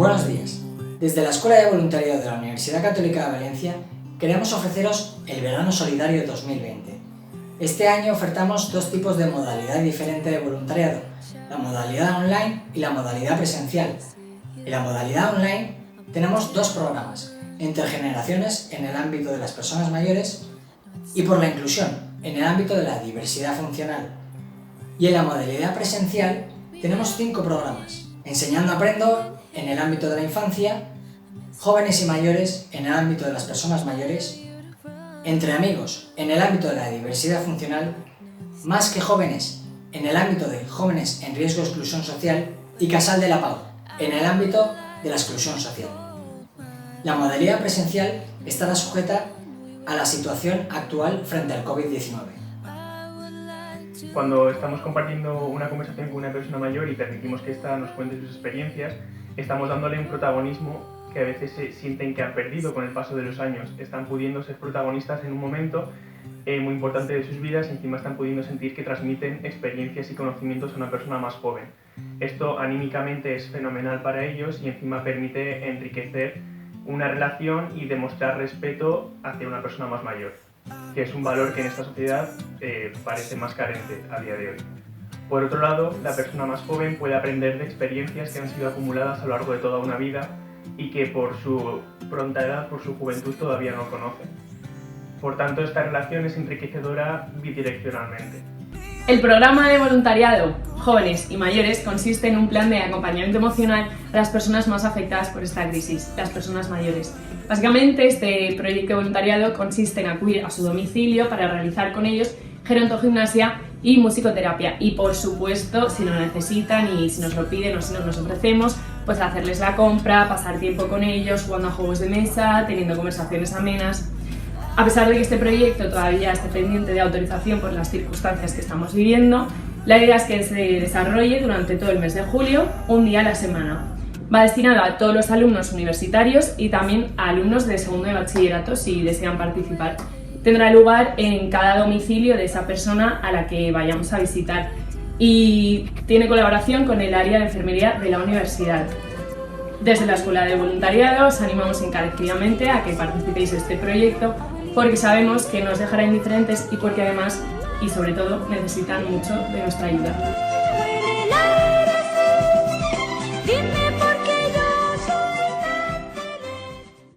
Buenos días. Desde la Escuela de Voluntariado de la Universidad Católica de Valencia queremos ofreceros el Verano Solidario 2020. Este año ofertamos dos tipos de modalidad diferente de voluntariado, la modalidad online y la modalidad presencial. En la modalidad online tenemos dos programas, Intergeneraciones en el ámbito de las personas mayores y Por la inclusión en el ámbito de la diversidad funcional. Y en la modalidad presencial tenemos 5 programas, Enseñando Aprendo en el ámbito de la infancia, Jóvenes y mayores en el ámbito de las personas mayores, Entre amigos en el ámbito de la diversidad funcional, Más que jóvenes en el ámbito de jóvenes en riesgo de exclusión social y Casal de la Pau en el ámbito de la exclusión social. La modalidad presencial estará sujeta a la situación actual frente al COVID-19. Cuando estamos compartiendo una conversación con una persona mayor y permitimos que ésta nos cuente sus experiencias, estamos dándole un protagonismo que a veces se sienten que han perdido con el paso de los años. Están pudiendo ser protagonistas en un momento muy importante de sus vidas y encima están pudiendo sentir que transmiten experiencias y conocimientos a una persona más joven. Esto anímicamente es fenomenal para ellos y encima permite enriquecer una relación y demostrar respeto hacia una persona más mayor, que es un valor que en esta sociedad parece más carente a día de hoy. Por otro lado, la persona más joven puede aprender de experiencias que han sido acumuladas a lo largo de toda una vida y que por su pronta edad, por su juventud, todavía no conocen. Por tanto, esta relación es enriquecedora bidireccionalmente. El programa de voluntariado Jóvenes y Mayores consiste en un plan de acompañamiento emocional a las personas más afectadas por esta crisis, las personas mayores. Básicamente, este proyecto de voluntariado consiste en acudir a su domicilio para realizar con ellos gerontogimnasia y musicoterapia. Y por supuesto, si lo necesitan y si nos lo piden o si nos ofrecemos, pues hacerles la compra, pasar tiempo con ellos, jugando a juegos de mesa, teniendo conversaciones amenas. A pesar de que este proyecto todavía esté pendiente de autorización por las circunstancias que estamos viviendo, la idea es que se desarrolle durante todo el mes de julio, un día a la semana. Va destinado a todos los alumnos universitarios y también a alumnos de segundo de bachillerato si desean participar. Tendrá lugar en cada domicilio de esa persona a la que vayamos a visitar y tiene colaboración con el área de enfermería de la universidad. Desde la Escuela de Voluntariado os animamos encarecidamente a que participéis en este proyecto porque sabemos que nos dejará indiferentes y porque además, y sobre todo, necesitan mucho de nuestra ayuda.